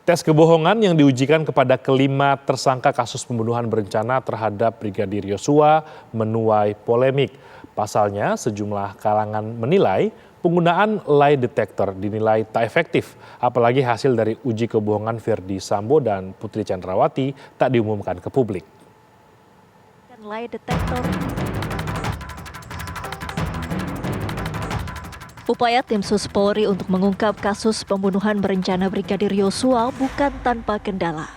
Tes kebohongan yang diujikan kepada kelima tersangka kasus pembunuhan berencana terhadap Brigadir Yosua menuai polemik. Pasalnya, sejumlah kalangan menilai penggunaan lie detector dinilai tak efektif, apalagi hasil dari uji kebohongan Verdi Sambo dan Putri Chandrawati tak diumumkan ke publik. Lie detector. Upaya tim Sus Polri untuk mengungkap kasus pembunuhan berencana Brigadir Yosua bukan tanpa kendala.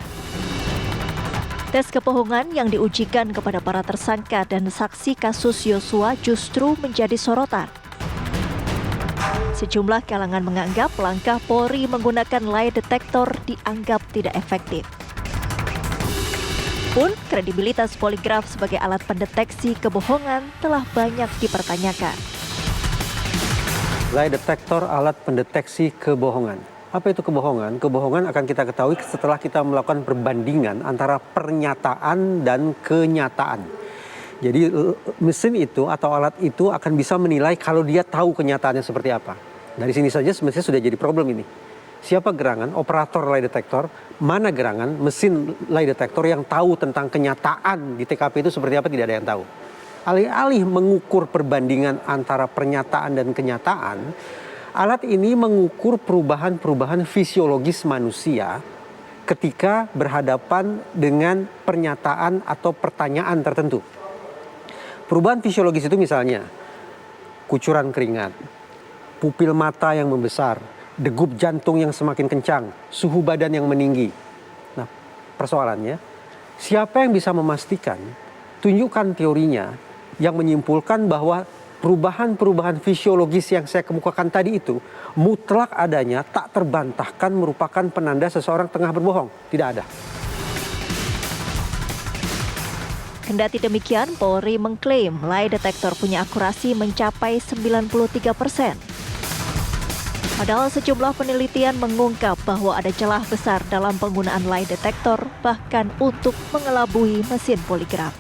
Tes kebohongan yang diujikan kepada para tersangka dan saksi kasus Yosua justru menjadi sorotan. Sejumlah kalangan menganggap langkah Polri menggunakan lie detector dianggap tidak efektif. Pun kredibilitas poligraf sebagai alat pendeteksi kebohongan telah banyak dipertanyakan. Lie detector alat pendeteksi kebohongan. Apa itu kebohongan? Kebohongan akan kita ketahui setelah kita melakukan perbandingan antara pernyataan dan kenyataan. Jadi mesin itu atau alat itu akan bisa menilai kalau dia tahu kenyataannya seperti apa. Dari sini saja semestinya sudah jadi problem ini. Siapa gerangan, operator lie detector, mana gerangan, mesin lie detector yang tahu tentang kenyataan di TKP itu seperti apa, tidak ada yang tahu. Alih-alih mengukur perbandingan antara pernyataan dan kenyataan, alat ini mengukur perubahan-perubahan fisiologis manusia ketika berhadapan dengan pernyataan atau pertanyaan tertentu. Perubahan fisiologis itu misalnya kucuran keringat, pupil mata yang membesar, degup jantung yang semakin kencang, suhu badan yang meninggi. Nah, persoalannya, siapa yang bisa memastikan, tunjukkan teorinya, yang menyimpulkan bahwa perubahan-perubahan fisiologis yang saya kemukakan tadi itu mutlak adanya, tak terbantahkan merupakan penanda seseorang tengah berbohong. Tidak ada. Kendati demikian, Polri mengklaim lie detector punya akurasi mencapai 93%. Padahal sejumlah penelitian mengungkap bahwa ada celah besar dalam penggunaan lie detector, bahkan untuk mengelabui mesin poligraf.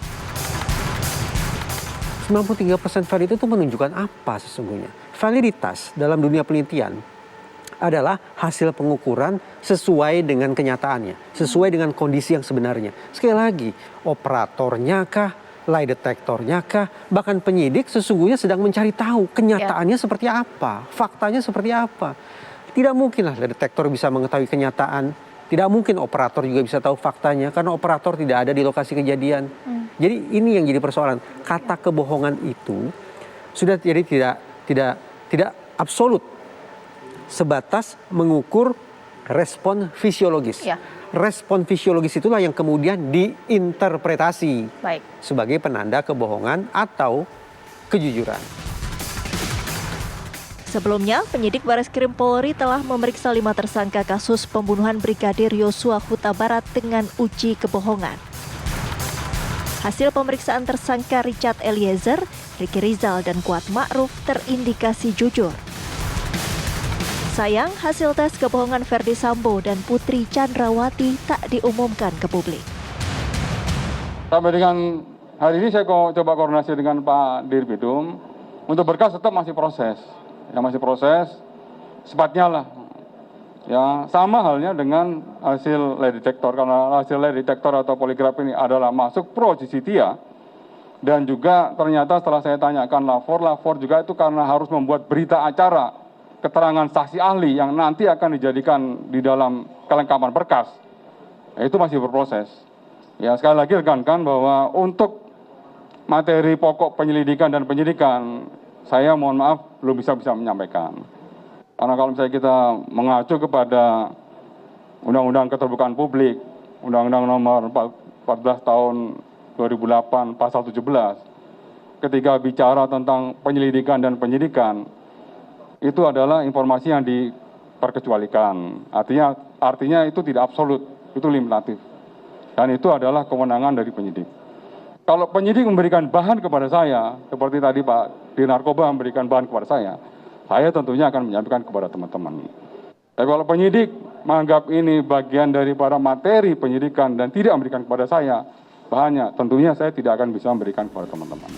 93% validitas itu menunjukkan apa sesungguhnya? Validitas dalam dunia penelitian adalah hasil pengukuran sesuai dengan kenyataannya, sesuai dengan kondisi yang sebenarnya. Sekali lagi, operatornya kah, lie detektornya kah, bahkan penyidik sesungguhnya sedang mencari tahu kenyataannya seperti apa, faktanya seperti apa. Tidak mungkinlah lie detektor bisa mengetahui kenyataan, tidak mungkin operator juga bisa tahu faktanya karena operator tidak ada di lokasi kejadian. Jadi ini yang jadi persoalan. Kata kebohongan itu sudah jadi tidak absolut, sebatas mengukur respon fisiologis. Ya. Respon fisiologis itulah yang kemudian diinterpretasi sebagai penanda kebohongan atau kejujuran. Sebelumnya, penyidik Bareskrim Polri telah memeriksa 5 tersangka kasus pembunuhan Brigadir Yosua Huta Barat dengan uji kebohongan. Hasil pemeriksaan tersangka Richard Eliezer, Ricky Rizal, dan Kuat Ma'ruf terindikasi jujur. Sayang, hasil tes kebohongan Verdi Sambo dan Putri Chandrawati tak diumumkan ke publik. Sampai dengan hari ini saya coba koordinasi dengan Pak Dirbidum, untuk berkas tetap masih proses. Yang masih proses, sepatnya lah. Ya, sama halnya dengan hasil lie detector, karena hasil lie detector atau poligraf ini adalah masuk pro justisia, dan juga ternyata setelah saya tanyakan lapor juga itu karena harus membuat berita acara keterangan saksi ahli yang nanti akan dijadikan di dalam kelengkapan berkas. Ya, itu masih berproses. Ya, sekali lagi rekan-rekan bahwa untuk materi pokok penyelidikan dan penyidikan, saya mohon maaf belum bisa menyampaikan. Karena kalau misalnya kita mengacu kepada Undang-Undang Keterbukaan Publik, Undang-Undang Nomor 14 Tahun 2008 Pasal 17, ketika bicara tentang penyelidikan dan penyidikan, itu adalah informasi yang diperkecualikan. Artinya itu tidak absolut, itu limitatif. Dan itu adalah kewenangan dari penyidik. Kalau penyidik memberikan bahan kepada saya, seperti tadi Pak Di Narkoba memberikan bahan kepada saya tentunya akan menyampaikan kepada teman-teman. Tapi kalau penyidik menganggap ini bagian daripada materi penyidikan dan tidak memberikan kepada saya bahannya, tentunya saya tidak akan bisa memberikan kepada teman-teman.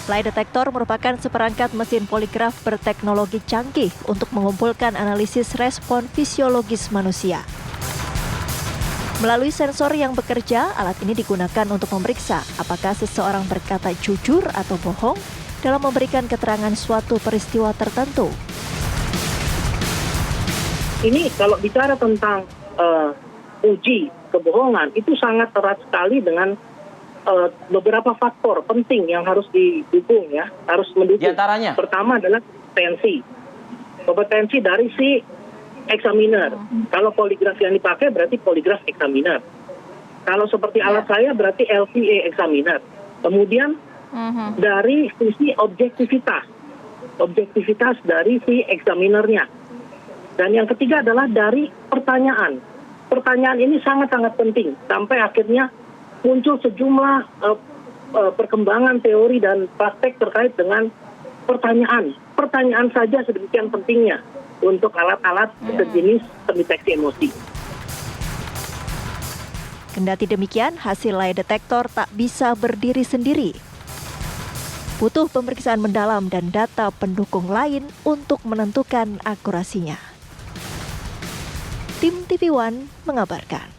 Lie detector merupakan seperangkat mesin poligraf berteknologi canggih untuk mengumpulkan analisis respon fisiologis manusia. Melalui sensor yang bekerja, alat ini digunakan untuk memeriksa apakah seseorang berkata jujur atau bohong dalam memberikan keterangan suatu peristiwa tertentu. Ini kalau bicara tentang uji kebohongan, itu sangat erat sekali dengan beberapa faktor penting yang harus didukung, ya, harus mendukung. Di antaranya? Pertama adalah kompetensi dari si examiner. Kalau poligraf yang dipakai berarti poligraf examiner. Kalau seperti alat saya berarti LVA examiner. Kemudian dari sisi objektivitas dari si examinernya. Dan yang ketiga adalah dari pertanyaan. Pertanyaan ini sangat-sangat penting sampai akhirnya muncul sejumlah perkembangan teori dan praktek terkait dengan pertanyaan. Pertanyaan saja sedemikian pentingnya untuk alat-alat sejenis pendeteksi emosi. Kendati demikian, hasil lie detector tak bisa berdiri sendiri. Butuh pemeriksaan mendalam dan data pendukung lain untuk menentukan akurasinya. Tim TV One mengabarkan.